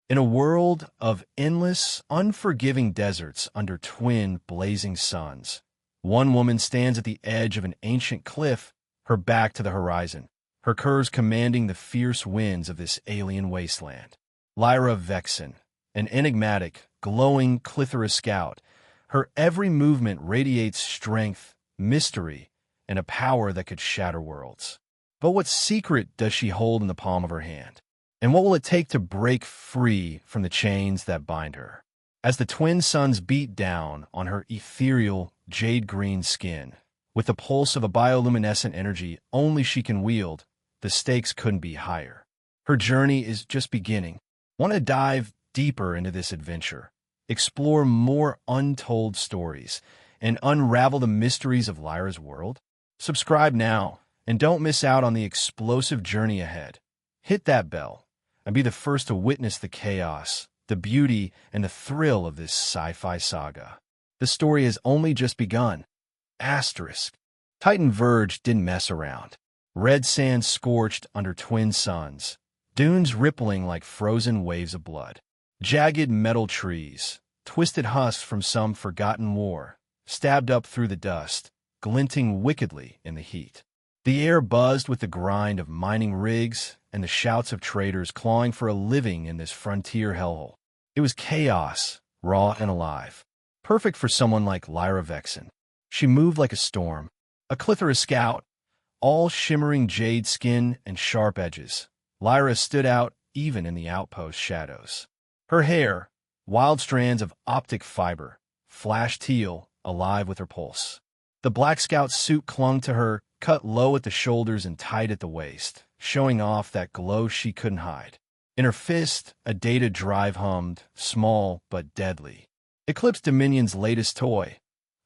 In a world of endless, unforgiving deserts under twin, blazing suns, one woman stands at the edge of an ancient cliff, her back to the horizon, her curves commanding the fierce winds of this alien wasteland. Lyra Vexen, an enigmatic, glowing Clithera scout, her every movement radiates strength, mystery, and a power that could shatter worlds. But what secret does she hold in the palm of her hand? And what will it take to break free from the chains that bind her? As the twin suns beat down on her ethereal, jade-green skin, with the pulse of a bioluminescent energy only she can wield, the stakes couldn't be higher. Her journey is just beginning. Want to dive deeper into this adventure, explore more untold stories, and unravel the mysteries of Lyra's world? Subscribe now, and don't miss out on the explosive journey ahead. Hit that bell and be the first to witness the chaos, the beauty, and the thrill of this sci-fi saga. The story has only just begun. Asterisk. Titan Verge didn't mess around. Red sand scorched under twin suns, dunes rippling like frozen waves of blood. Jagged metal trees, twisted husks from some forgotten war, stabbed up through the dust, glinting wickedly in the heat. The air buzzed with the grind of mining rigs and the shouts of traders clawing for a living in this frontier hellhole. It was chaos, raw and alive, perfect for someone like Lyra Vexen. She moved like a storm, a Clithera scout, all shimmering jade skin and sharp edges. Lyra stood out even in the outpost shadows. Her hair, wild strands of optic fiber, flashed teal, alive with her pulse. The Black Scout suit clung to her, cut low at the shoulders and tight at the waist, showing off that glow she couldn't hide. In her fist, a data drive hummed, small but deadly. Eclipse Dominion's latest toy,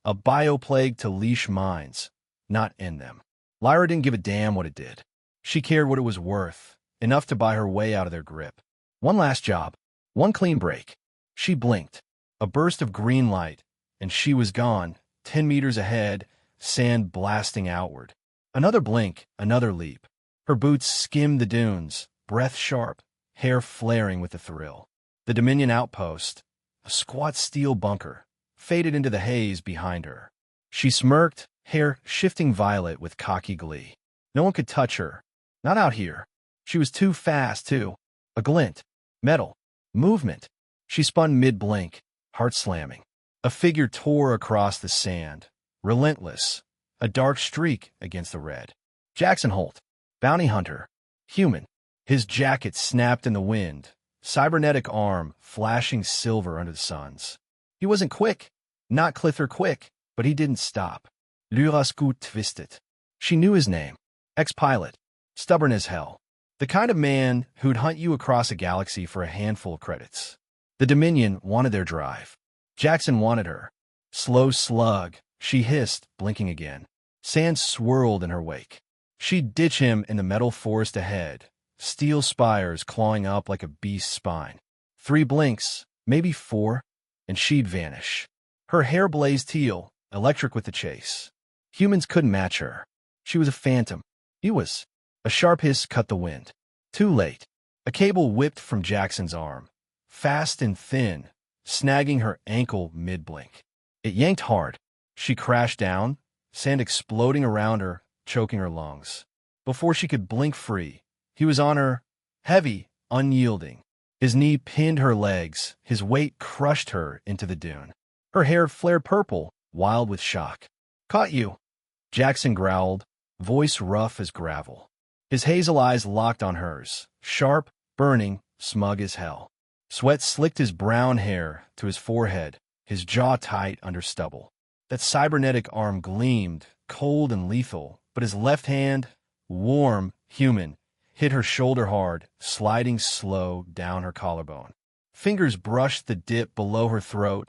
a bioplague to leash minds, not end them. Lyra didn't give a damn what it did. She cared what it was worth, enough to buy her way out of their grip. One last job, one clean break. She blinked. A burst of green light, and she was gone, 10 meters ahead, sand blasting outward. Another blink, another leap. Her boots skimmed the dunes, breath sharp, hair flaring with the thrill. The Dominion outpost, a squat steel bunker, faded into the haze behind her. She smirked, hair shifting violet with cocky glee. No one could touch her. Not out here. She was too fast, too. A glint. Metal. Movement. She spun mid-blink, heart slamming. A figure tore across the sand. Relentless. A dark streak against the red. Jackson Holt. Bounty hunter. Human. His jacket snapped in the wind. Cybernetic arm flashing silver under the suns. He wasn't quick. Not Clither quick, but he didn't stop. Lurasku twisted. She knew his name. Ex-pilot. Stubborn as hell. The kind of man who'd hunt you across a galaxy for a handful of credits. The Dominion wanted their drive. Jackson wanted her. Slow slug, she hissed, blinking again. Sand swirled in her wake. She'd ditch him in the metal forest ahead, steel spires clawing up like a beast's spine. 3 blinks, maybe 4, and she'd vanish. Her hair blazed teal, electric with the chase. Humans couldn't match her. She was a phantom. He was. A sharp hiss cut the wind. Too late. A cable whipped from Jackson's arm, fast and thin, snagging her ankle mid-blink. It yanked hard. She crashed down, sand exploding around her, choking her lungs. Before she could blink free, he was on her, heavy, unyielding. His knee pinned her legs, his weight crushed her into the dune. Her hair flared purple, wild with shock. Caught you, Jackson growled, voice rough as gravel. His hazel eyes locked on hers, sharp, burning, smug as hell. Sweat slicked his brown hair to his forehead, his jaw tight under stubble. That cybernetic arm gleamed, cold and lethal, but his left hand, warm, human, hit her shoulder hard, sliding slow down her collarbone. Fingers brushed the dip below her throat,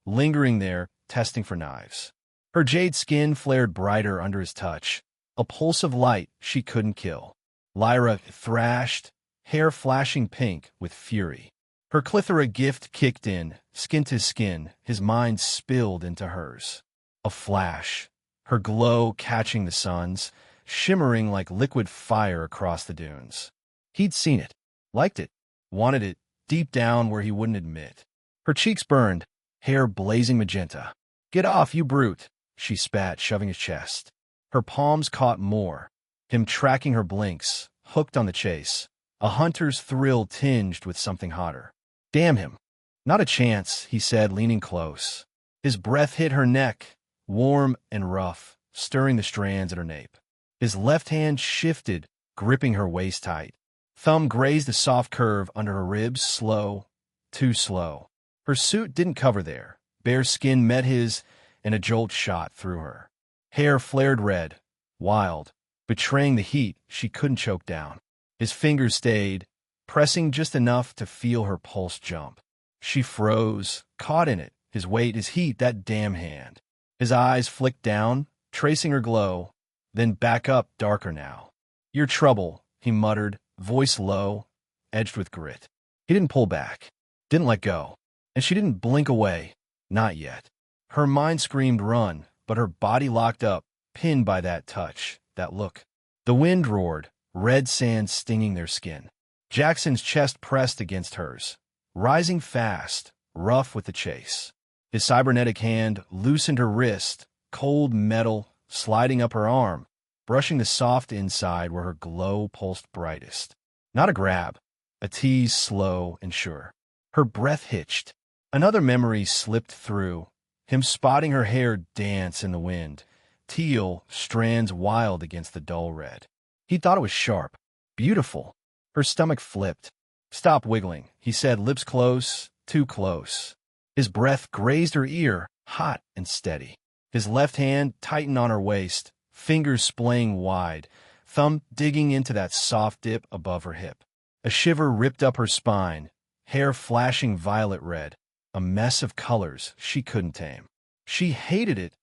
lingering there, testing for knives. Her jade skin flared brighter under his touch, a pulse of light she couldn't kill. Lyra thrashed, hair flashing pink with fury. Her Clithera gift kicked in, skin to skin, his mind spilled into hers. A flash, her glow catching the suns, shimmering like liquid fire across the dunes. He'd seen it, liked it, wanted it, deep down where he wouldn't admit. Her cheeks burned, hair blazing magenta. "Get off, you brute," she spat, shoving his chest. Her palms caught more, him tracking her blinks, hooked on the chase, a hunter's thrill tinged with something hotter. "Damn him." "Not a chance," he said, leaning close. His breath hit her neck, warm and rough, stirring the strands at her nape. His left hand shifted, gripping her waist tight. Thumb grazed a soft curve under her ribs, slow, too slow. Her suit didn't cover there. Bare skin met his, and a jolt shot through her. Hair flared red, wild, betraying the heat she couldn't choke down. His fingers stayed, pressing just enough to feel her pulse jump. She froze, caught in it, his weight, his heat, that damn hand. His eyes flicked down, tracing her glow, then back up, darker now. "You're trouble," he muttered, voice low, edged with grit. He didn't pull back, didn't let go, and she didn't blink away, not yet. Her mind screamed run, but her body locked up, pinned by that touch, that look. The wind roared, red sand stinging their skin. Jackson's chest pressed against hers, rising fast, rough with the chase. His cybernetic hand loosened her wrist, cold metal sliding up her arm, brushing the soft inside where her glow pulsed brightest. Not a grab, a tease slow and sure. Her breath hitched. Another memory slipped through, him spotting her hair dance in the wind, teal strands wild against the dull red. He thought it was sharp, beautiful. Her stomach flipped. "Stop wiggling," he said, lips close, too close. His breath grazed her ear, hot and steady. His left hand tightened on her waist, fingers splaying wide, thumb digging into that soft dip above her hip. A shiver ripped up her spine, hair flashing violet red, a mess of colors she couldn't tame. She hated it,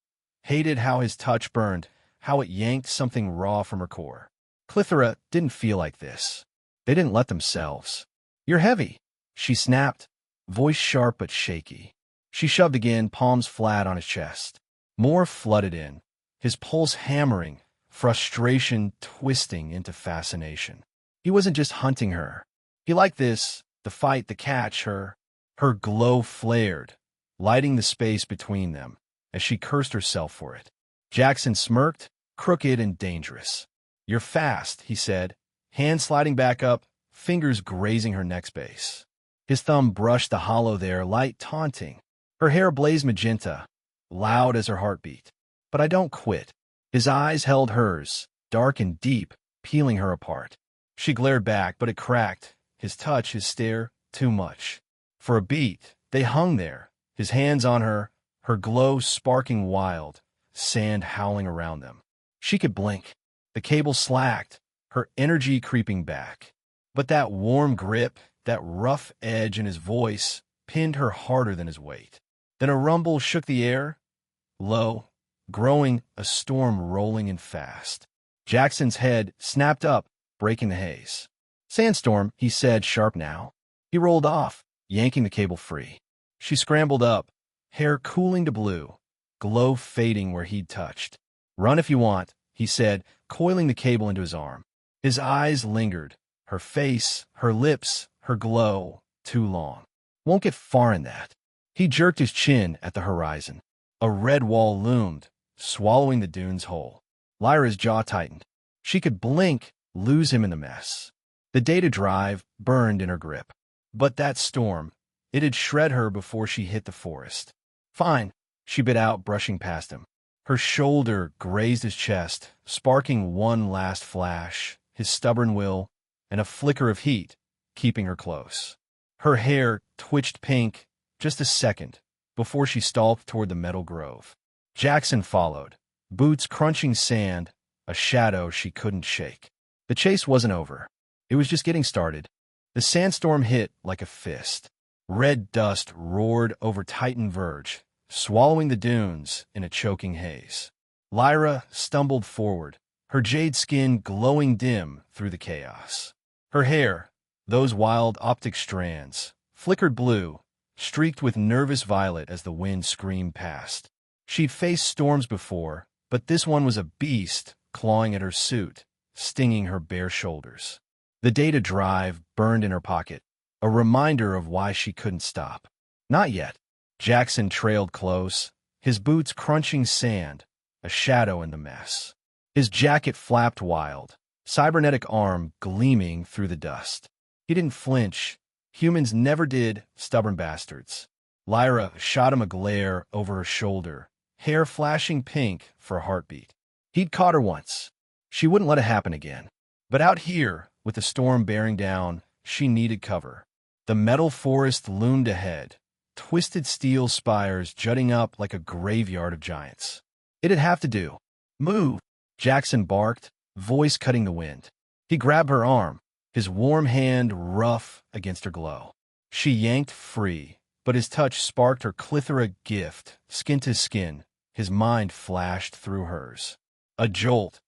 hated how his touch burned, how it yanked something raw from her core. Clithera didn't feel like this. They didn't let themselves. "You're heavy," she snapped, voice sharp but shaky. She shoved again, palms flat on his chest. More flooded in, his pulse hammering, frustration twisting into fascination. He wasn't just hunting her. He liked this, the fight, the catch, her glow flared, lighting the space between them, as she cursed herself for it. Jackson smirked, crooked and dangerous. "You're fast," he said, hand sliding back up, fingers grazing her neck space. His thumb brushed the hollow there, light taunting. Her hair blazed magenta, loud as her heartbeat. "But I don't quit." His eyes held hers, dark and deep, peeling her apart. She glared back, but it cracked. His touch, his stare, too much. For a beat, they hung there, his hands on her, her glow sparking wild, sand howling around them. She could blink. The cable slacked, her energy creeping back. But that warm grip, that rough edge in his voice, pinned her harder than his weight. Then a rumble shook the air, low, growing, a storm rolling in fast. Jackson's head snapped up, breaking the haze. "Sandstorm," he said, sharp now. He rolled off, yanking the cable free. She scrambled up, hair cooling to blue, glow fading where he'd touched. "Run if you want," he said, coiling the cable into his arm. His eyes lingered, her face, her lips, her glow, too long. "Won't get far in that." He jerked his chin at the horizon. A red wall loomed, swallowing the dunes whole. Lyra's jaw tightened. She could blink, lose him in the mess. The data drive burned in her grip. But that storm, it'd shred her before she hit the forest. "Fine," she bit out, brushing past him. Her shoulder grazed his chest, sparking one last flash, his stubborn will, and a flicker of heat, keeping her close. Her hair twitched pink, just a second, before she stalked toward the metal grove. Jackson followed, boots crunching sand, a shadow she couldn't shake. The chase wasn't over. It was just getting started. The sandstorm hit like a fist. Red dust roared over Titan Verge, swallowing the dunes in a choking haze. Lyra stumbled forward, her jade skin glowing dim through the chaos. Her hair, those wild optic strands, flickered blue, streaked with nervous violet as the wind screamed past. She'd faced storms before, but this one was a beast clawing at her suit, stinging her bare shoulders. The data drive burned in her pocket, a reminder of why she couldn't stop. Not yet. Jackson trailed close, his boots crunching sand, a shadow in the mess. His jacket flapped wild, cybernetic arm gleaming through the dust. He didn't flinch. Humans never did, stubborn bastards. Lyra shot him a glare over her shoulder, hair flashing pink for a heartbeat. He'd caught her once. She wouldn't let it happen again. But out here, with the storm bearing down, she needed cover. The metal forest loomed ahead, twisted steel spires jutting up like a graveyard of giants. It'd have to do. Move, Jackson barked, voice cutting the wind. He grabbed her arm, his warm hand rough against her glow. She yanked free, but his touch sparked her clithora gift, skin to skin. His mind flashed through hers. A jolt,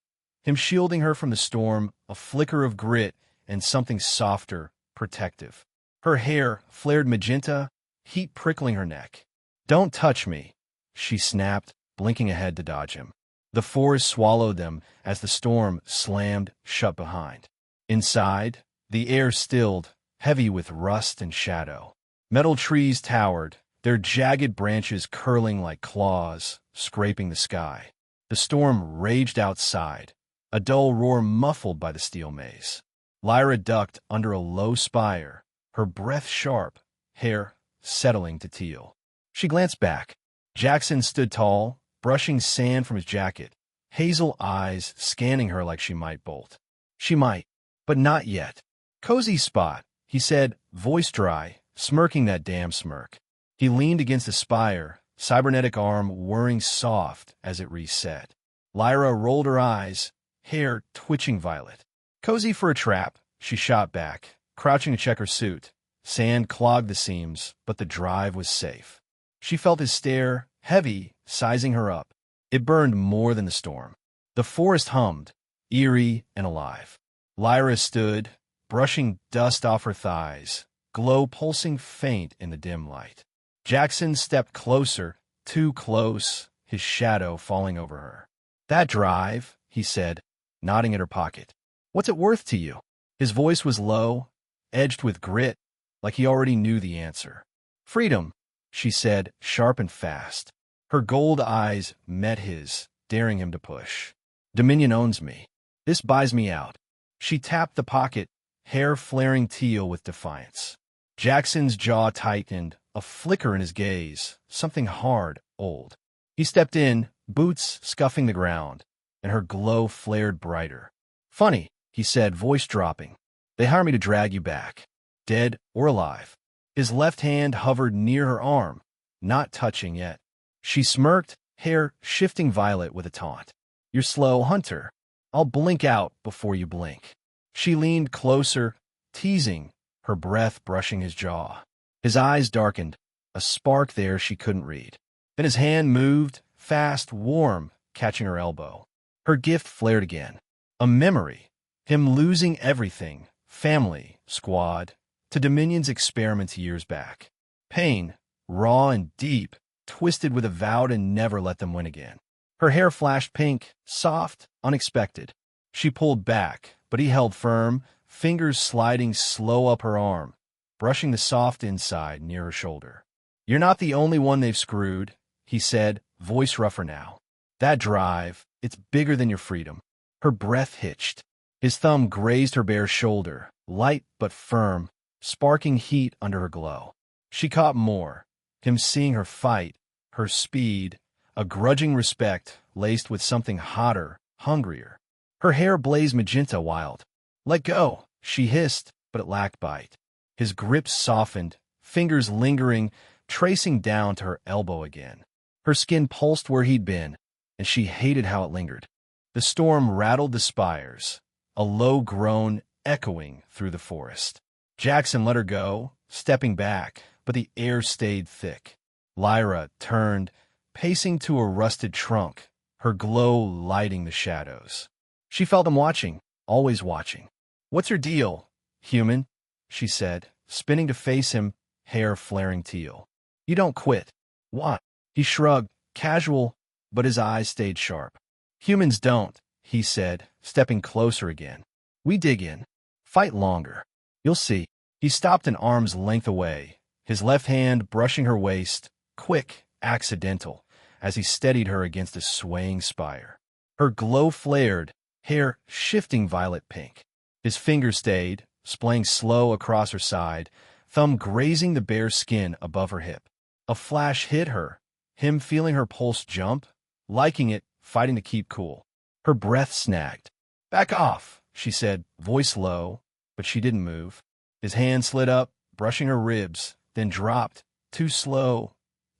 him shielding her from the storm, a flicker of grit, and something softer, protective. Her hair flared magenta, heat prickling her neck. "Don't touch me," she snapped, blinking ahead to dodge him. The forest swallowed them as the storm slammed shut behind. Inside, the air stilled, heavy with rust and shadow. Metal trees towered, their jagged branches curling like claws, scraping the sky. The storm raged outside, a dull roar muffled by the steel maze. Lyra ducked under a low spire, her breath sharp, hair settling to teal. She glanced back. Jackson stood tall, brushing sand from his jacket, hazel eyes scanning her like she might bolt. She might, but not yet. "Cozy spot," he said, voice dry, smirking that damn smirk. He leaned against the spire, cybernetic arm whirring soft as it reset. Lyra rolled her eyes, hair twitching violet. "Cozy for a trap," she shot back, crouching to check her suit. Sand clogged the seams, but the drive was safe. She felt his stare, heavy, sizing her up. It burned more than the storm. The forest hummed, eerie and alive. Lyra stood, brushing dust off her thighs, glow pulsing faint in the dim light. Jackson stepped closer, too close, his shadow falling over her. "That drive," he said, nodding at her pocket. "What's it worth to you?" His voice was low, edged with grit, like he already knew the answer. "Freedom," she said, sharp and fast. Her gold eyes met his, daring him to push. "Dominion owns me. This buys me out." She tapped the pocket, hair flaring teal with defiance. Jackson's jaw tightened, a flicker in his gaze, something hard, old. He stepped in, boots scuffing the ground, and her glow flared brighter. "Funny," he said, voice dropping. "They hire me to drag you back, dead or alive." His left hand hovered near her arm, not touching yet. She smirked, hair shifting violet with a taunt. "You're slow, hunter. I'll blink out before you blink." She leaned closer, teasing, her breath brushing his jaw. His eyes darkened, a spark there she couldn't read. Then his hand moved, fast, warm, catching her elbow. Her gift flared again. A memory. Him losing everything, family, squad, to Dominion's experiments years back. Pain, raw and deep, twisted with a vow to never let them win again. Her hair flashed pink, soft, unexpected. She pulled back, but he held firm, fingers sliding slow up her arm, brushing the soft inside near her shoulder. "You're not the only one they've screwed," he said, voice rougher now. "That drive, it's bigger than your freedom." Her breath hitched. His thumb grazed her bare shoulder, light but firm, sparking heat under her glow. She caught more, him seeing her fight, her speed, a grudging respect laced with something hotter, hungrier. Her hair blazed magenta wild. "Let go," she hissed, but it lacked bite. His grip softened, fingers lingering, tracing down to her elbow again. Her skin pulsed where he'd been, and she hated how it lingered. The storm rattled the spires, a low groan echoing through the forest. Jackson let her go, stepping back, but the air stayed thick. Lyra turned, pacing to a rusted trunk, her glow lighting the shadows. She felt him watching, always watching. "What's your deal, human?" she said, spinning to face him, hair flaring teal. "You don't quit." "What?" He shrugged, casual, but his eyes stayed sharp. "Humans don't," he said, stepping closer again. "We dig in. Fight longer. You'll see." He stopped an arm's length away, his left hand brushing her waist, quick, accidental, as he steadied her against a swaying spire. Her glow flared, hair shifting violet pink. His finger stayed, splaying slow across her side, thumb grazing the bare skin above her hip. A flash hit her, him feeling her pulse jump, liking it, fighting to keep cool. Her breath snagged. "Back off," she said, voice low, but she didn't move. His hand slid up, brushing her ribs, then dropped, too slow,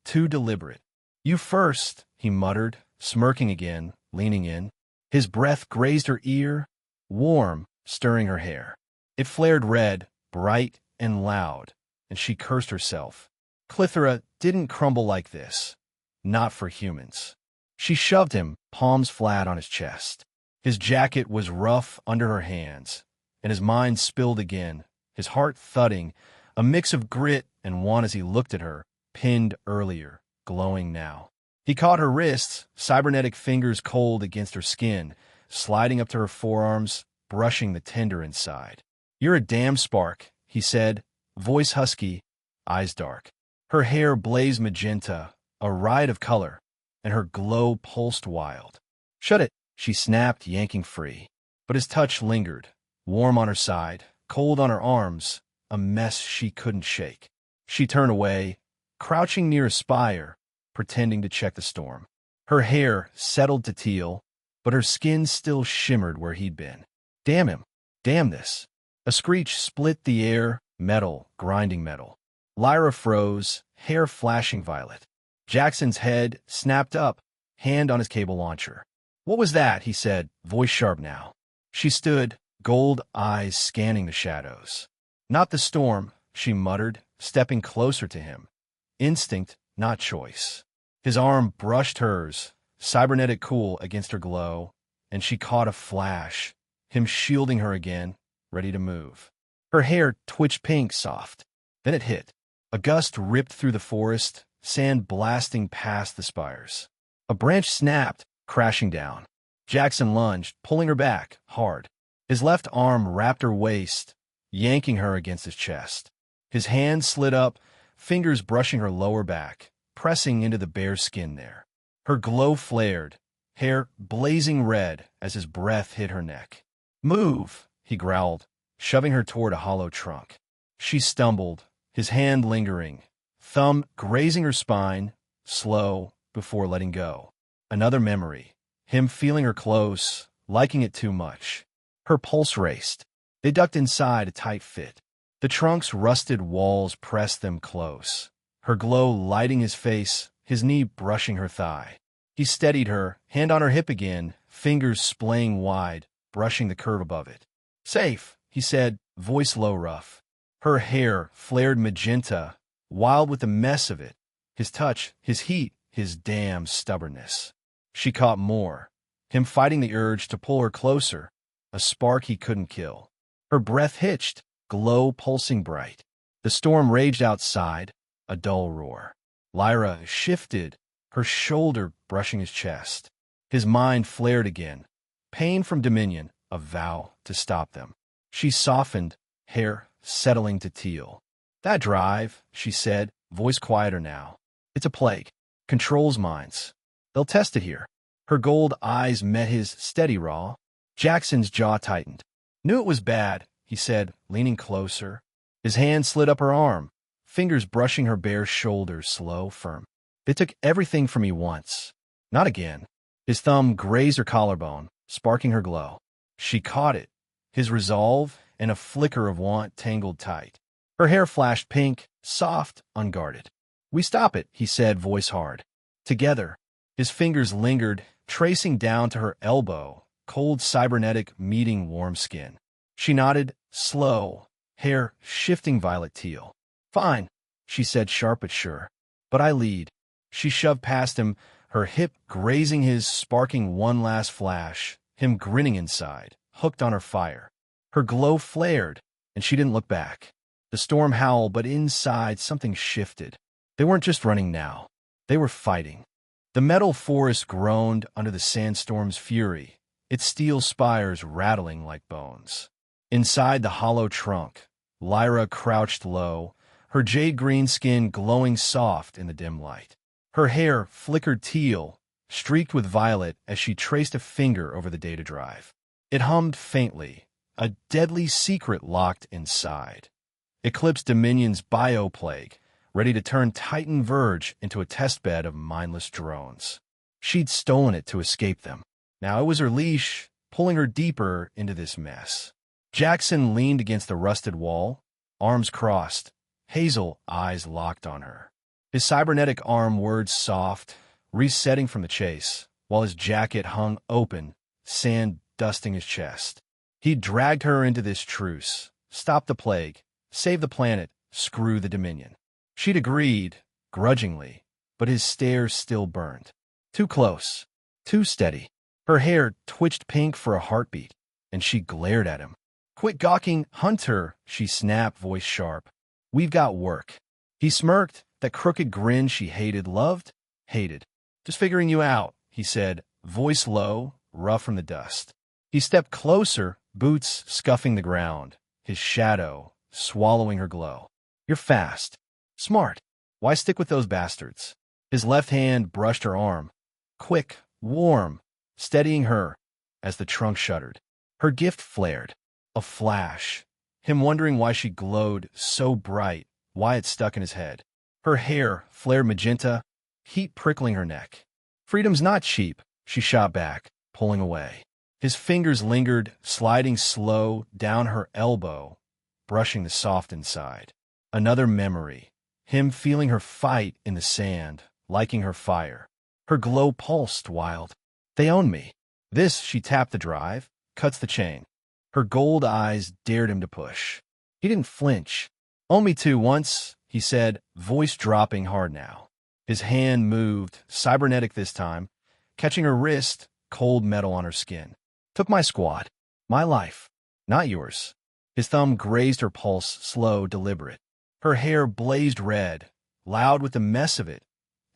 too deliberate. "You first," he muttered, smirking again, leaning in. His breath grazed her ear, warm, stirring her hair. It flared red, bright and loud, and she cursed herself. Clithera didn't crumble like this. Not for humans. She shoved him, palms flat on his chest. His jacket was rough under her hands, and his mind spilled again, his heart thudding, a mix of grit and want as he looked at her, pinned earlier, glowing now. He caught her wrists, cybernetic fingers cold against her skin, sliding up to her forearms, brushing the tender inside. "You're a damn spark," he said, voice husky, eyes dark. Her hair blazed magenta, a riot of color, and her glow pulsed wild. "Shut it," she snapped, yanking free. But his touch lingered, warm on her side, cold on her arms, a mess she couldn't shake. She turned away, crouching near a spire, pretending to check the storm. Her hair settled to teal, but her skin still shimmered where he'd been. Damn him. Damn this. A screech split the air, metal, grinding metal. Lyra froze, hair flashing violet. Jackson's head snapped up, hand on his cable launcher. "What was that?" he said, voice sharp now. She stood, gold eyes scanning the shadows. "Not the storm," she muttered, stepping closer to him. Instinct, not choice. His arm brushed hers, cybernetic cool against her glow, and she caught a flash, him shielding her again, ready to move. Her hair twitched pink soft. Then it hit. A gust ripped through the forest, sand blasting past the spires. A branch snapped, crashing down. Jackson lunged, pulling her back, hard. His left arm wrapped her waist, yanking her against his chest. His hand slid up, fingers brushing her lower back, pressing into the bare skin there. Her glow flared, hair blazing red as his breath hit her neck. "Move," he growled, shoving her toward a hollow trunk. She stumbled, his hand lingering, thumb grazing her spine, slow, before letting go. Another memory, him feeling her close, liking it too much. Her pulse raced. They ducked inside a tight fit. The trunk's rusted walls pressed them close, her glow lighting his face, his knee brushing her thigh. He steadied her, hand on her hip again, fingers splaying wide, brushing the curve above it. "Safe," he said, voice low rough. Her hair flared magenta, wild with the mess of it. His touch, his heat, his damn stubbornness. She caught more, him fighting the urge to pull her closer, a spark he couldn't kill. Her breath hitched, glow pulsing bright. The storm raged outside, a dull roar. Lyra shifted, her shoulder brushing his chest. His mind flared again. Pain from Dominion, a vow to stop them. She softened, hair settling to teal. "That drive," she said, voice quieter now. "It's a plague. Controls minds. They'll test it here." Her gold eyes met his, steady raw. Jackson's jaw tightened. "Knew it was bad," he said, leaning closer. His hand slid up her arm, fingers brushing her bare shoulder, slow, firm. "They took everything from me once. Not again." His thumb grazed her collarbone, sparking her glow. She caught it, his resolve and a flicker of want tangled tight. Her hair flashed pink, soft, unguarded. "We stop it," he said, voice hard. Together, his fingers lingered, tracing down to her elbow, cold cybernetic meeting warm skin. She nodded, slow, hair shifting violet teal. "Fine," she said, sharp but sure. "But I lead." She shoved past him, her hip grazing his, sparking one last flash, him grinning inside, hooked on her fire. Her glow flared, and she didn't look back. The storm howled, but inside something shifted. They weren't just running now. They were fighting. The metal forest groaned under the sandstorm's fury, its steel spires rattling like bones. Inside the hollow trunk, Lyra crouched low, her jade-green skin glowing soft in the dim light. Her hair flickered teal, streaked with violet as she traced a finger over the data drive. It hummed faintly, a deadly secret locked inside. Eclipse Dominion's bioplague, ready to turn Titan Verge into a testbed of mindless drones. She'd stolen it to escape them. Now it was her leash, pulling her deeper into this mess. Jackson leaned against the rusted wall, arms crossed, hazel eyes locked on her. His cybernetic arm words soft, resetting from the chase, while his jacket hung open, sand dusting his chest. He dragged her into this truce, stop the plague, save the planet, screw the Dominion. She'd agreed, grudgingly, but his stare still burned. Too close, too steady. Her hair twitched pink for a heartbeat, and she glared at him. "Quit gawking, Hunter," she snapped, voice sharp. "We've got work." He smirked, that crooked grin she hated. "Just figuring you out," he said, voice low, rough from the dust. He stepped closer, boots scuffing the ground, his shadow swallowing her glow. "You're fast. Smart. Why stick with those bastards?" His left hand brushed her arm. Quick, warm, steadying her as the trunk shuddered. Her gift flared. A flash. Him wondering why she glowed so bright, why it stuck in his head. Her hair flared magenta, heat prickling her neck. "Freedom's not cheap," she shot back, pulling away. His fingers lingered, sliding slow down her elbow, brushing the soft inside. Another memory. Him feeling her fight in the sand, liking her fire. Her glow pulsed wild. "They own me." This, she tapped the drive, cuts the chain. Her gold eyes dared him to push. He didn't flinch. "Own me too once," he said, voice dropping hard now. His hand moved, cybernetic this time, catching her wrist, cold metal on her skin. "Took my squad. My life. Not yours." His thumb grazed her pulse, slow, deliberate. Her hair blazed red, loud with the mess of it.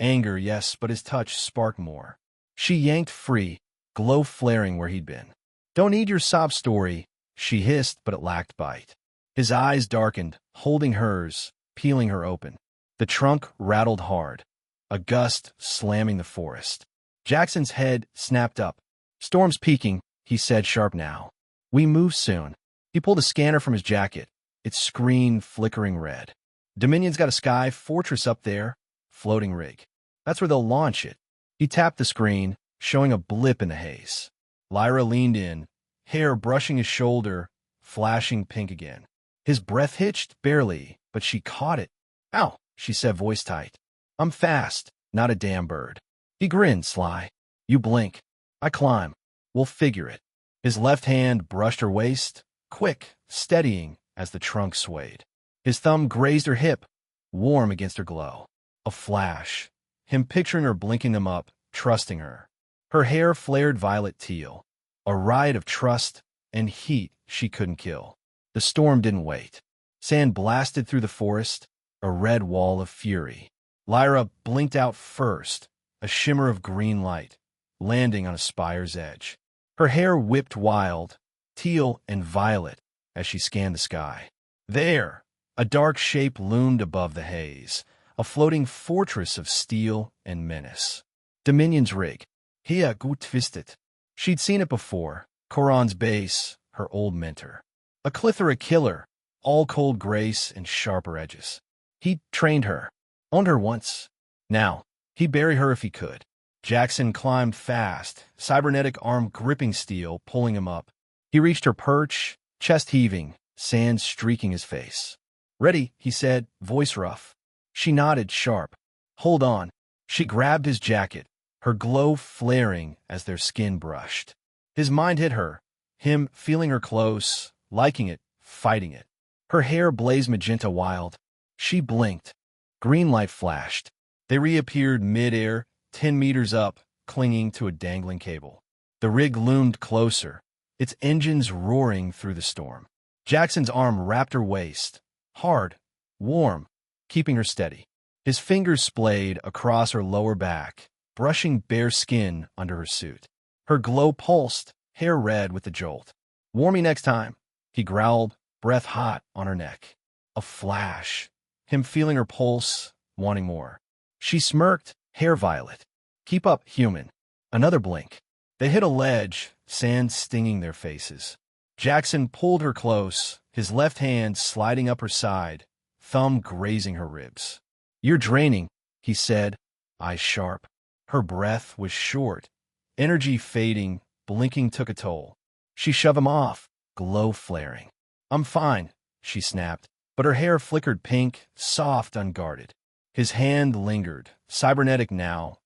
Anger, yes, but his touch sparked more. She yanked free, glow flaring where he'd been. "Don't need your sob story," she hissed, but it lacked bite. His eyes darkened, holding hers, peeling her open. The trunk rattled hard, a gust slamming the forest. Jackson's head snapped up. "Storm's peaking," he said, sharp now. "We move soon." He pulled a scanner from his jacket, its screen flickering red. "Dominion's got a sky fortress up there, floating rig. That's where they'll launch it." He tapped the screen, showing a blip in the haze. Lyra leaned in, hair brushing his shoulder, flashing pink again. His breath hitched, barely, but she caught it. "Ow," she said, voice tight. "I'm fast, not a damn bird." He grinned, sly. "You blink. I climb. We'll figure it." His left hand brushed her waist, quick, steadying as the trunk swayed. His thumb grazed her hip, warm against her glow. A flash. Him picturing her blinking them up, trusting her. Her hair flared violet teal. A riot of trust and heat she couldn't kill. The storm didn't wait. Sand blasted through the forest, a red wall of fury. Lyra blinked out first, a shimmer of green light, landing on a spire's edge. Her hair whipped wild, teal and violet, as she scanned the sky. There, a dark shape loomed above the haze, a floating fortress of steel and menace. Dominion's rig. Hia gut twisted. She'd seen it before, Koran's base, her old mentor. A Clithera killer, all cold grace and sharper edges. He'd trained her, owned her once. Now, he'd bury her if he could. Jackson climbed fast, cybernetic arm gripping steel, pulling him up. He reached her perch, chest heaving, sand streaking his face. "Ready," he said, voice rough. She nodded, sharp. "Hold on." She grabbed his jacket, her glow flaring as their skin brushed. His mind hit her, him feeling her close, liking it, fighting it. Her hair blazed magenta wild. She blinked. Green light flashed. They reappeared mid-air, 10 meters up, clinging to a dangling cable. The rig loomed closer, its engines roaring through the storm. Jackson's arm wrapped her waist, hard, warm, keeping her steady. His fingers splayed across her lower back, brushing bare skin under her suit. Her glow pulsed, hair red with the jolt. "Warm me next time," he growled, breath hot on her neck. A flash. Him feeling her pulse, wanting more. She smirked, hair violet. Keep up, human. Another blink. They hit a ledge, sand stinging their faces. Jackson pulled her close, his left hand sliding up her side, thumb grazing her ribs. You're draining, he said, eyes sharp. Her breath was short. Energy fading, blinking took a toll. She shoved him off, glow flaring. I'm fine, she snapped, but her hair flickered pink, soft, unguarded. His hand lingered, cybernetic now,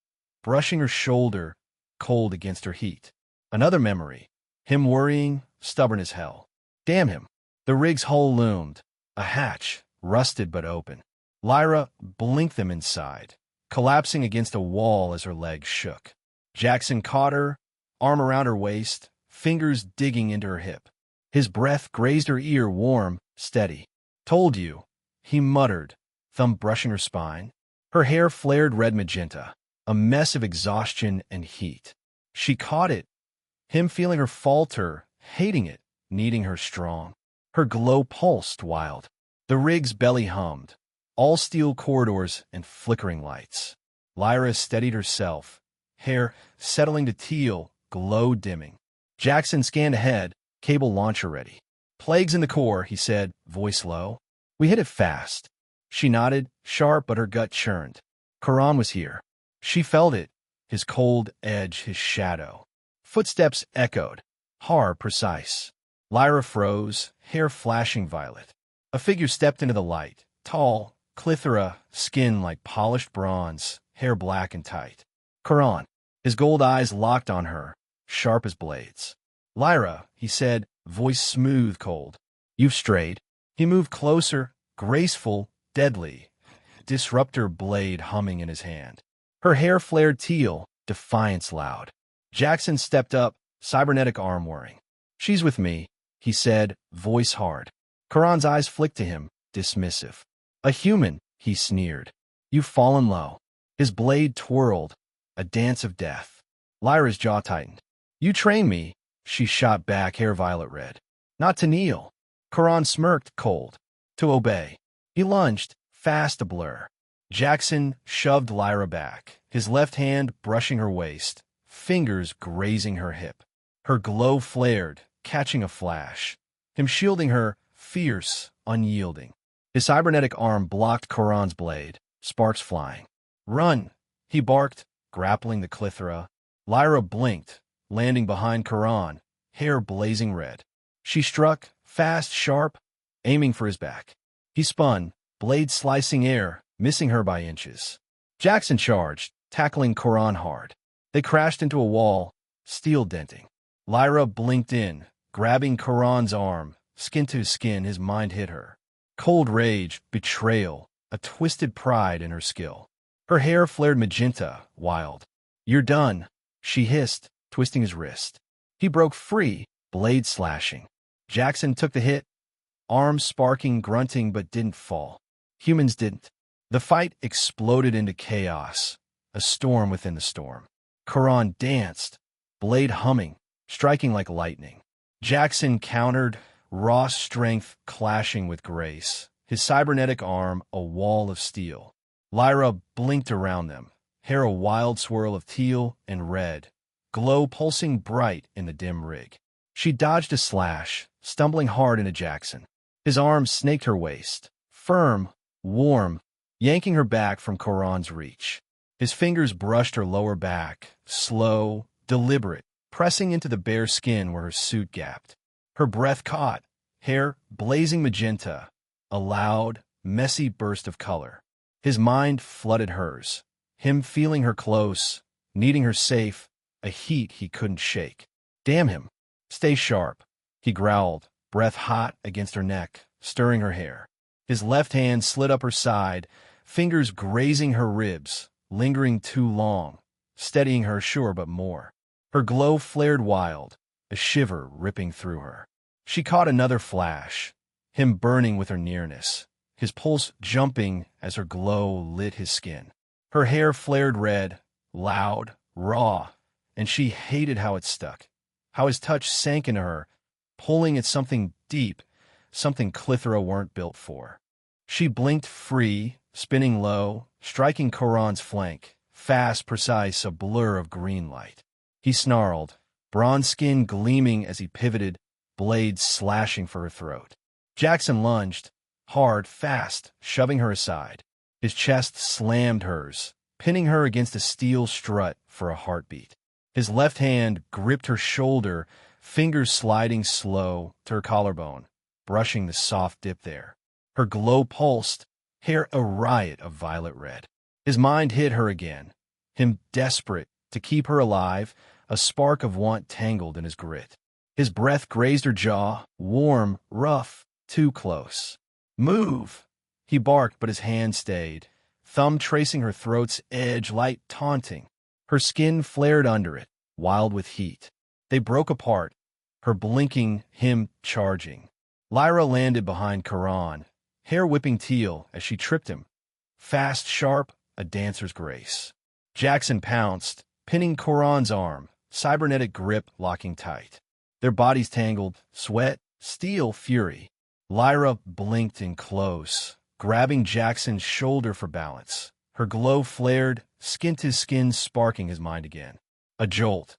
brushing her shoulder, cold against her heat. Another memory. Him worrying, stubborn as hell. Damn him. The rig's hull loomed. A hatch, rusted but open. Lyra blinked them inside, collapsing against a wall as her legs shook. Jackson caught her, arm around her waist, fingers digging into her hip. His breath grazed her ear, warm, steady. Told you, he muttered, thumb brushing her spine. Her hair flared red magenta, a mess of exhaustion and heat. She caught it, him feeling her falter, hating it, needing her strong. Her glow pulsed wild. The rig's belly hummed, all steel corridors and flickering lights. Lyra steadied herself, hair settling to teal, glow dimming. Jackson scanned ahead, cable launcher ready. Plagues in the core, he said, voice low. We hit it fast. She nodded, sharp, but her gut churned. Karan was here. She felt it, his cold edge, his shadow. Footsteps echoed, hard, precise. Lyra froze, hair flashing violet. A figure stepped into the light, tall, Clithera, skin like polished bronze, hair black and tight. Karan, his gold eyes locked on her, sharp as blades. Lyra, he said, voice smooth, cold. You've strayed. He moved closer, graceful, deadly, disruptor blade humming in his hand. Her hair flared teal, defiance loud. Jackson stepped up, cybernetic arm whirring. She's with me, he said, voice hard. Karan's eyes flicked to him, dismissive. A human, he sneered. You've fallen low. His blade twirled, a dance of death. Lyra's jaw tightened. You train me, she shot back, hair violet red. Not to kneel. Karan smirked, cold. To obey. He lunged, fast a blur. Jackson shoved Lyra back, his left hand brushing her waist, fingers grazing her hip. Her glow flared, catching a flash. Him shielding her, fierce, unyielding. His cybernetic arm blocked Karan's blade, sparks flying. Run, he barked, grappling the Clithera. Lyra blinked, landing behind Karan, hair blazing red. She struck, fast, sharp, aiming for his back. He spun, blade slicing air, missing her by inches. Jackson charged, tackling Karan hard. They crashed into a wall, steel denting. Lyra blinked in, grabbing Karan's arm, skin to skin, his mind hit her. Cold rage, betrayal, a twisted pride in her skill. Her hair flared magenta, wild. You're done, she hissed, twisting his wrist. He broke free, blade slashing. Jackson took the hit, arms sparking, grunting, but didn't fall. Humans didn't. The fight exploded into chaos, a storm within the storm. Karan danced, blade humming, striking like lightning. Jackson countered, raw strength clashing with grace, his cybernetic arm a wall of steel. Lyra blinked around them, hair a wild swirl of teal and red, glow pulsing bright in the dim rig. She dodged a slash, stumbling hard into Jackson. His arm snaked her waist, firm, warm, yanking her back from Karan's reach. His fingers brushed her lower back, slow, deliberate, pressing into the bare skin where her suit gapped. Her breath caught, hair blazing magenta, a loud, messy burst of color. His mind flooded hers, him feeling her close, needing her safe, a heat he couldn't shake. Damn him. Stay sharp, he growled, breath hot against her neck, stirring her hair. His left hand slid up her side, fingers grazing her ribs, lingering too long, steadying her sure but more. Her glow flared wild, a shiver ripping through her. She caught another flash, him burning with her nearness, his pulse jumping as her glow lit his skin. Her hair flared red, loud, raw, and she hated how it stuck, how his touch sank into her, pulling at something deep, something Clithera weren't built for. She blinked free, spinning low, striking Koron's flank, fast, precise, a blur of green light. He snarled, bronze skin gleaming as he pivoted, blades slashing for her throat. Jackson lunged, hard, fast, shoving her aside. His chest slammed hers, pinning her against a steel strut for a heartbeat. His left hand gripped her shoulder, fingers sliding slow to her collarbone, brushing the soft dip there. Her glow pulsed, hair a riot of violet red. His mind hit her again, him desperate to keep her alive, a spark of want tangled in his grit. His breath grazed her jaw, warm, rough, too close. "Move!" He barked, but his hand stayed, thumb tracing her throat's edge, light taunting. Her skin flared under it, wild with heat. They broke apart, her blinking, him charging. Lyra landed behind Koron, hair whipping teal as she tripped him. Fast, sharp, a dancer's grace. Jackson pounced, pinning Koron's arm, cybernetic grip locking tight. Their bodies tangled, sweat, steel, fury. Lyra blinked in close, grabbing Jackson's shoulder for balance. Her glow flared, skinned his skin, sparking his mind again. A jolt.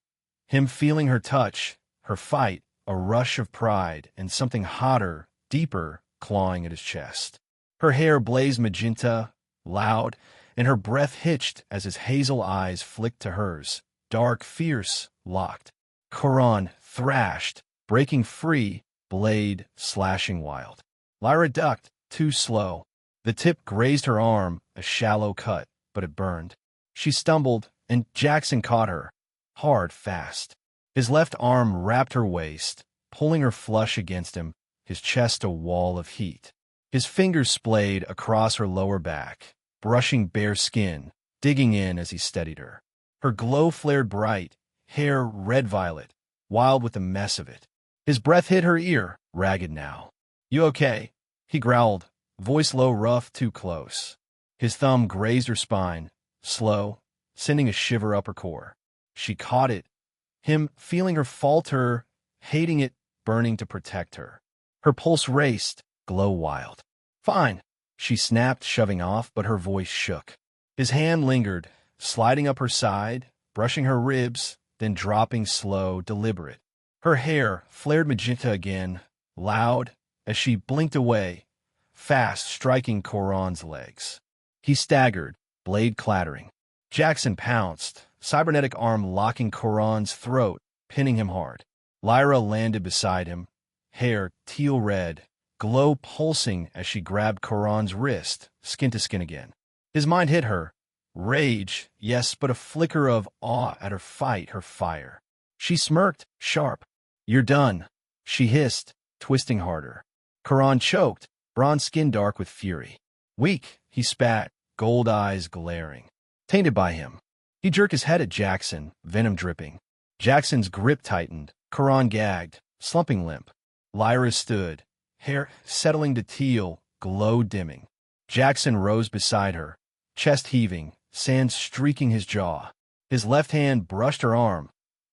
Him feeling her touch, her fight, a rush of pride, and something hotter, deeper, clawing at his chest. Her hair blazed magenta, loud, and her breath hitched as his hazel eyes flicked to hers, dark, fierce, locked. Koron thrashed, breaking free, blade slashing wild. Lyra ducked, too slow. The tip grazed her arm, a shallow cut, but it burned. She stumbled, and Jackson caught her, hard, fast. His left arm wrapped her waist, pulling her flush against him, his chest a wall of heat. His fingers splayed across her lower back, brushing bare skin, digging in as he steadied her. Her glow flared bright, hair red-violet, wild with the mess of it. His breath hit her ear, ragged now. "You okay?" He growled, voice low, rough, too close. His thumb grazed her spine, slow, sending a shiver up her core. She caught it, him feeling her falter, hating it, burning to protect her. Her pulse raced, glow wild. "Fine," she snapped, shoving off, but her voice shook. His hand lingered, sliding up her side, brushing her ribs, then dropping slow, deliberate. Her hair flared magenta again, loud, as she blinked away, fast, striking Koron's legs. He staggered, blade clattering. Jackson pounced, cybernetic arm locking Koron's throat, pinning him hard. Lyra landed beside him, hair teal red, glow pulsing as she grabbed Koron's wrist, skin to skin again. His mind hit her. Rage, yes, but a flicker of awe at her fight, her fire. She smirked, sharp. "You're done," she hissed, twisting harder. Koron choked, bronze skin dark with fury. "Weak," he spat, gold eyes glaring. Tainted by him. He jerked his head at Jackson, venom dripping. Jackson's grip tightened, Koron gagged, slumping limp. Lyra stood, hair settling to teal, glow dimming. Jackson rose beside her, chest heaving, sand streaking his jaw. His left hand brushed her arm.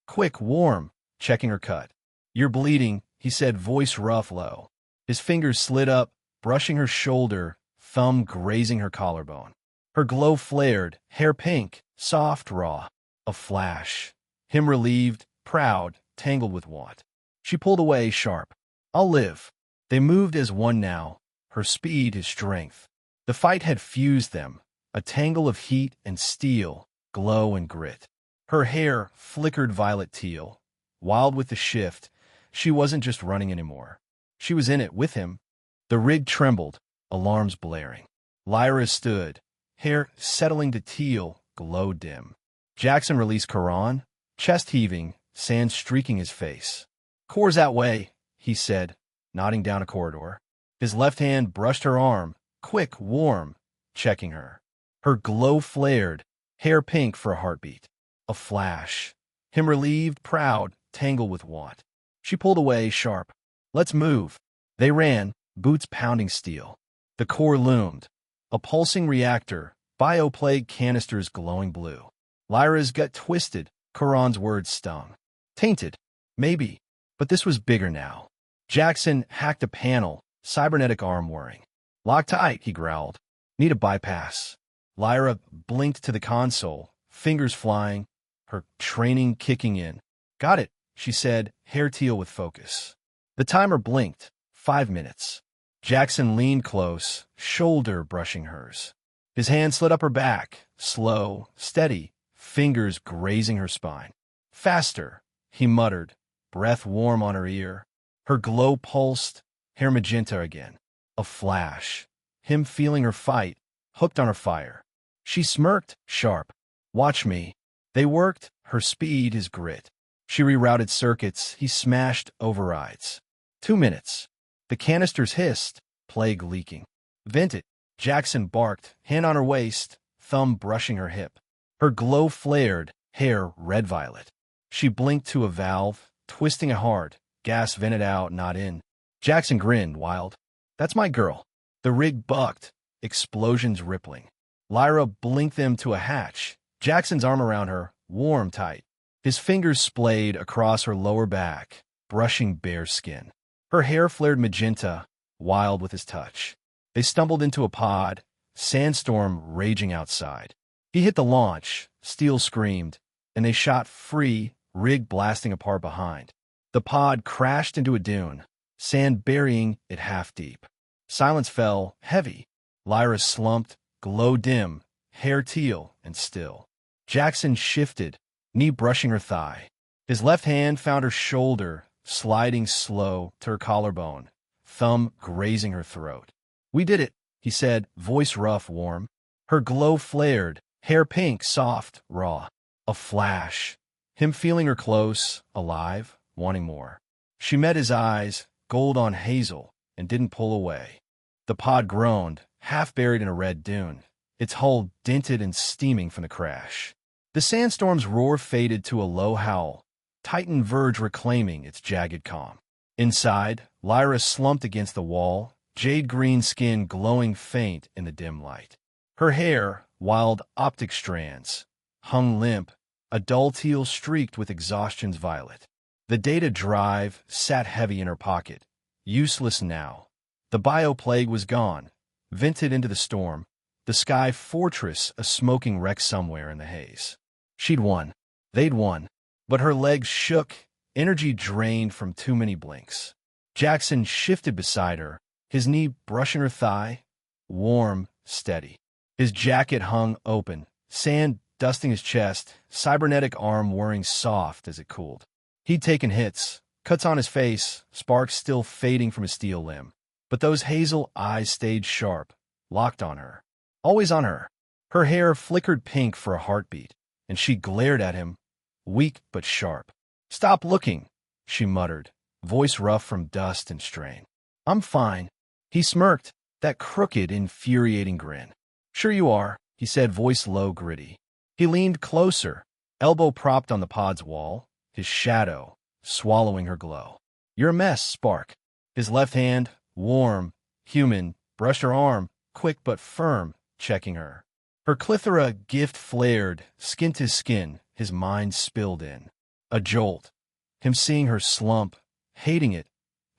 Quick, warm, checking her cut. "You're bleeding," he said, voice rough, low. His fingers slid up, brushing her shoulder, thumb grazing her collarbone. Her glow flared, hair pink, soft, raw. A flash. Him relieved, proud, tangled with want. She pulled away, sharp. "I'll live." They moved as one now, her speed, his strength. The fight had fused them, a tangle of heat and steel, glow and grit. Her hair flickered violet teal. Wild with the shift, she wasn't just running anymore. She was in it with him. The rig trembled, alarms blaring. Lyra stood, hair settling to teal, glow dim. Jackson released Koron, chest heaving, sand streaking his face. "Core's that way," he said, nodding down a corridor. His left hand brushed her arm, quick, warm, checking her. Her glow flared, hair pink for a heartbeat. A flash. Him relieved, proud, tangled with want. She pulled away, sharp. "Let's move." They ran, boots pounding steel. The core loomed. A pulsing reactor, bioplague canisters glowing blue. Lyra's gut twisted, Koron's words stung. Tainted. Maybe. But this was bigger now. Jackson hacked a panel, cybernetic arm whirring. Lock tight, he growled. Need a bypass. Lyra blinked to the console, fingers flying, her training kicking in. Got it, she said, hair teal with focus. The timer blinked. 5 minutes. Jackson leaned close, shoulder brushing hers. His hand slid up her back, slow, steady, fingers grazing her spine. Faster, he muttered, breath warm on her ear. Her glow pulsed, hair magenta again. A flash. Him feeling her fight, hooked on her fire. She smirked, sharp. Watch me. They worked, her speed, his grit. She rerouted circuits, he smashed overrides. 2 minutes. The canisters hissed, plague leaking. Vent it, Jackson barked, hand on her waist, thumb brushing her hip. Her glow flared, hair red-violet. She blinked to a valve, twisting it hard, gas vented out, not in. Jackson grinned, wild. That's my girl. The rig bucked, explosions rippling. Lyra blinked them to a hatch, Jackson's arm around her, warm tight. His fingers splayed across her lower back, brushing bare skin. Her hair flared magenta, wild with his touch. They stumbled into a pod, sandstorm raging outside. He hit the launch, steel screamed, and they shot free, rig blasting apart behind. The pod crashed into a dune, sand burying it half deep. Silence fell, heavy. Lyra slumped, glow dim, hair teal and still. Jackson shifted, knee brushing her thigh. His left hand found her shoulder, sliding slow to her collarbone, thumb grazing her throat. We did it, he said, voice rough, warm. Her glow flared, hair pink, soft, raw. A flash. Him feeling her close, alive, wanting more. She met his eyes, gold on hazel, and didn't pull away. The pod groaned, half buried in a red dune, its hull dented and steaming from the crash. The sandstorm's roar faded to a low howl, Titan verge reclaiming its jagged calm. Inside, Lyra slumped against the wall, jade-green skin glowing faint in the dim light. Her hair, wild optic strands, hung limp, a dull teal streaked with exhaustion's violet. The data drive sat heavy in her pocket, useless now. The bioplague was gone, vented into the storm, the sky fortress a smoking wreck somewhere in the haze. She'd won. They'd won. But her legs shook, energy drained from too many blinks. Jackson shifted beside her, his knee brushing her thigh, warm, steady. His jacket hung open, sand dusting his chest, cybernetic arm whirring soft as it cooled. He'd taken hits, cuts on his face, sparks still fading from his steel limb. But those hazel eyes stayed sharp, locked on her. Always on her. Her hair flickered pink for a heartbeat, and she glared at him, weak but sharp. Stop looking, she muttered, voice rough from dust and strain. I'm fine. He smirked, that crooked, infuriating grin. Sure you are, he said, voice low, gritty. He leaned closer, elbow propped on the pod's wall, his shadow swallowing her glow. You're a mess, Spark. His left hand, warm, human, brushed her arm, quick but firm, checking her. Her clithora gift flared, skin to skin, his mind spilled in. A jolt. Him seeing her slump, hating it,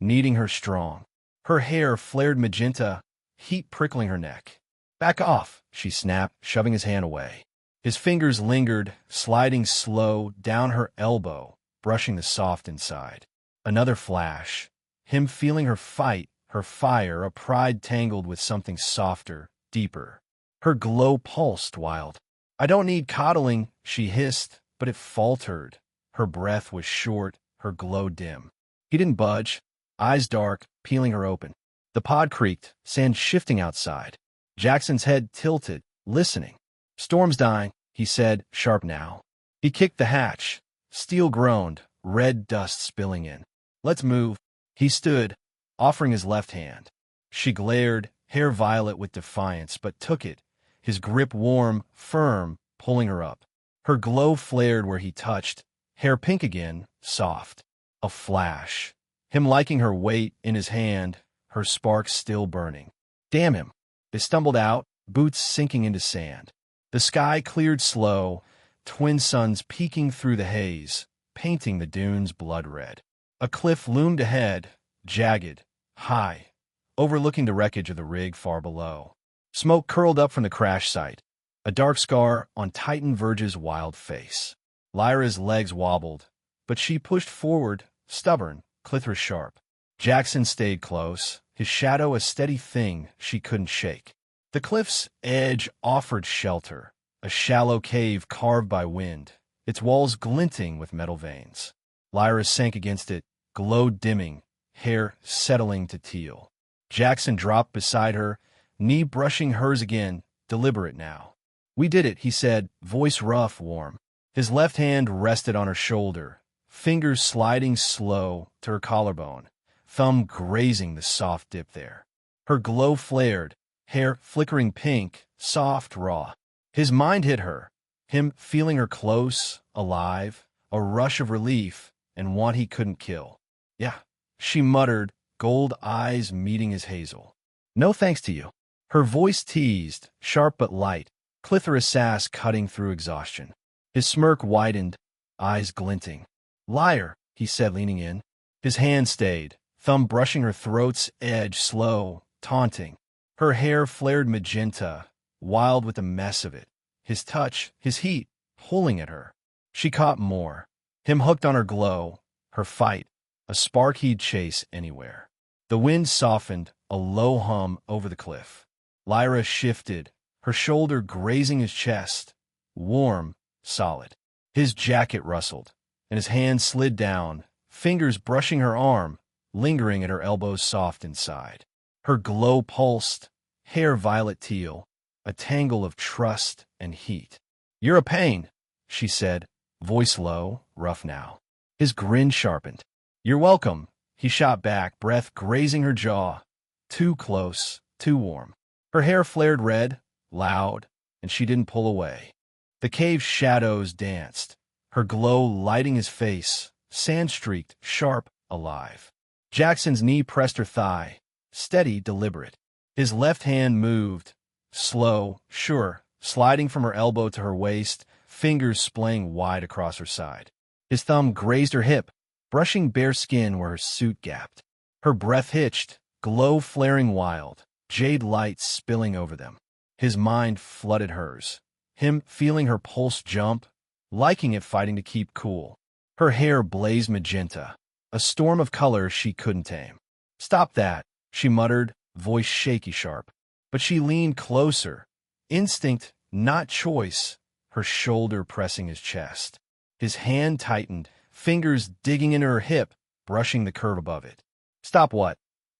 needing her strong. Her hair flared magenta, heat prickling her neck. Back off, she snapped, shoving his hand away. His fingers lingered, sliding slow down her elbow, brushing the soft inside. Another flash. Him feeling her fight, her fire, a pride tangled with something softer, deeper. Her glow pulsed wild. I don't need coddling, she hissed, but it faltered. Her breath was short, her glow dim. He didn't budge, eyes dark, peeling her open. The pod creaked, sand shifting outside. Jackson's head tilted, listening. Storm's dying, he said, sharp now. He kicked the hatch. Steel groaned, red dust spilling in. Let's move. He stood, offering his left hand. She glared, hair violet with defiance, but took it, his grip warm, firm, pulling her up. Her glow flared where he touched, hair pink again, soft. A flash. Him liking her weight in his hand, her sparks still burning. Damn him. They stumbled out, boots sinking into sand. The sky cleared slow, twin suns peeking through the haze, painting the dunes blood red. A cliff loomed ahead, jagged, high, overlooking the wreckage of the rig far below. Smoke curled up from the crash site, a dark scar on Titan Verge's wild face. Lyra's legs wobbled, but she pushed forward, stubborn, clithra sharp. Jackson stayed close, his shadow a steady thing she couldn't shake. The cliff's edge offered shelter, a shallow cave carved by wind, its walls glinting with metal veins. Lyra sank against it, glow dimming, hair settling to teal. Jackson dropped beside her, knee brushing hers again, deliberate now. "We did it," he said, voice rough, warm. His left hand rested on her shoulder, fingers sliding slow to her collarbone, thumb grazing the soft dip there. Her glow flared, hair flickering pink, soft, raw. His mind hit her, him feeling her close, alive, a rush of relief and one he couldn't kill. "Yeah," she muttered, gold eyes meeting his hazel. "No thanks to you." Her voice teased, sharp but light, clithra sass cutting through exhaustion. His smirk widened, eyes glinting. "Liar," he said, leaning in. His hand stayed, thumb brushing her throat's edge, slow, taunting. Her hair flared magenta, wild with the mess of it. His touch, his heat, pulling at her. She caught more. Him hooked on her glow, her fight, a spark he'd chase anywhere. The wind softened, a low hum over the cliff. Lyra shifted, her shoulder grazing his chest, warm, solid. His jacket rustled, and his hand slid down, fingers brushing her arm, lingering at her elbows soft inside. Her glow pulsed, hair violet teal, a tangle of trust and heat. "You're a pain," she said, voice low, rough now. His grin sharpened. "You're welcome," he shot back, breath grazing her jaw. Too close, too warm. Her hair flared red, loud, and she didn't pull away. The cave's shadows danced, her glow lighting his face, sand-streaked, sharp, alive. Jackson's knee pressed her thigh, steady, deliberate. His left hand moved, slow, sure, sliding from her elbow to her waist, fingers splaying wide across her side. His thumb grazed her hip, brushing bare skin where her suit gapped. Her breath hitched, glow flaring wild, jade light spilling over them. His mind flooded hers, him feeling her pulse jump, liking it fighting to keep cool. Her hair blazed magenta, a storm of color she couldn't tame. "Stop that," she muttered, voice shaky sharp. But she leaned closer, instinct, not choice, her shoulder pressing his chest. His hand tightened, fingers digging into her hip, brushing the curve above it. "Stop what?"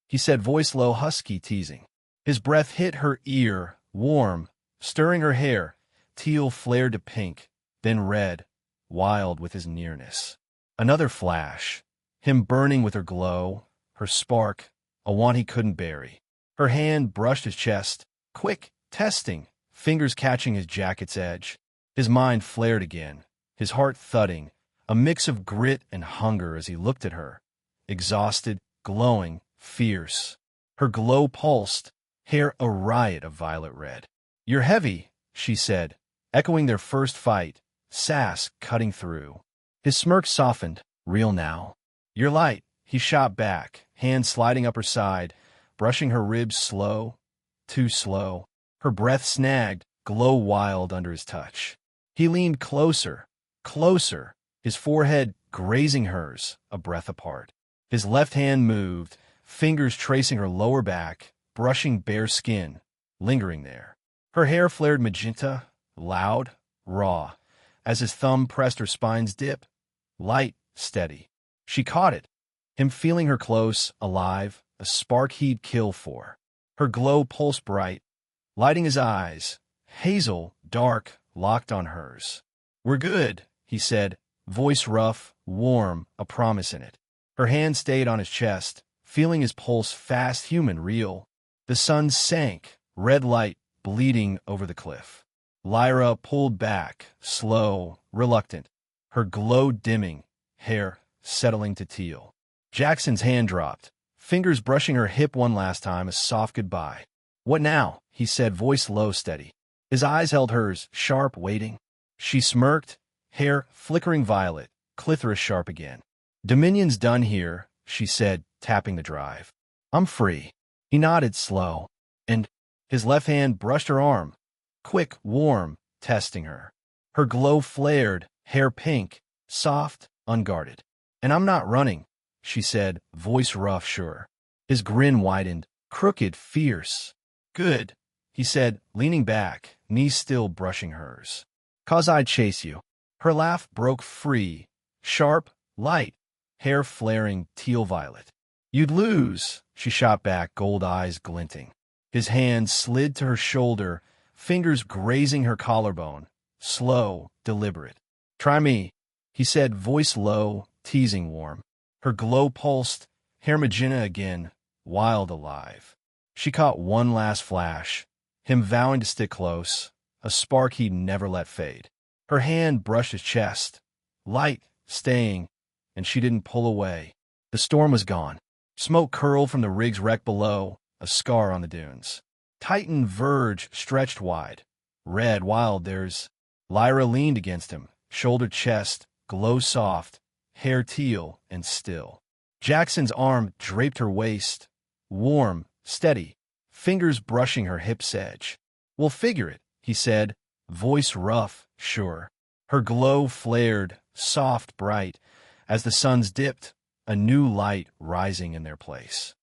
he said, voice low, husky, teasing. His breath hit her ear, warm, stirring her hair, teal flared to pink, then red, wild with his nearness. Another flash, him burning with her glow, her spark, a one he couldn't bury. Her hand brushed his chest, quick, testing, fingers catching his jacket's edge. His mind flared again, his heart thudding, a mix of grit and hunger as he looked at her, exhausted, glowing, fierce. Her glow pulsed, hair a riot of violet red. "You're heavy," she said, echoing their first fight, sass cutting through. His smirk softened, real now. "You're light," he shot back, hand sliding up her side, brushing her ribs slow, too slow. Her breath snagged, glow wild under his touch. He leaned closer, closer, his forehead grazing hers, a breath apart. His left hand moved, fingers tracing her lower back, brushing bare skin, lingering there. Her hair flared magenta, loud, raw, as his thumb pressed her spine's dip, light, steady. She caught it, him feeling her close, alive, a spark he'd kill for. Her glow pulsed bright, lighting his eyes, hazel, dark, locked on hers. "We're good," he said, voice rough, warm, a promise in it. Her hand stayed on his chest, feeling his pulse fast, human, real. The sun sank, red light bleeding over the cliff. Lyra pulled back, slow, reluctant, her glow dimming, hair settling to teal. Jackson's hand dropped, fingers brushing her hip one last time, a soft goodbye. "What now?" he said, voice low, steady. His eyes held hers, sharp, waiting. She smirked, hair flickering violet, clithra sharp again. "Dominion's done here," she said, tapping the drive. "I'm free." He nodded slow, and his left hand brushed her arm, quick, warm, testing her. Her glow flared, hair pink, soft, unguarded. "And I'm not running," she said, voice rough, sure. His grin widened, crooked, fierce. "Good," he said, leaning back, knees still brushing hers. "'Cause I'd chase you." Her laugh broke free, sharp, light, hair flaring teal-violet. "You'd lose," she shot back, gold eyes glinting. His hand slid to her shoulder, fingers grazing her collarbone, slow, deliberate. "Try me," he said, voice low, teasing warm. Her glow pulsed, hair magenta again, wild alive. She caught one last flash, him vowing to stick close, a spark he'd never let fade. Her hand brushed his chest, light, staying, and she didn't pull away. The storm was gone. Smoke curled from the rig's wreck below, a scar on the dunes. Titan verge stretched wide. Red, wild, there's... Lyra leaned against him, shoulder chest, glow soft, hair teal and still. Jackson's arm draped her waist, warm, steady, fingers brushing her hip's edge. "We'll figure it," he said, voice rough, sure. Her glow flared, soft, bright, as the suns dipped, a new light rising in their place.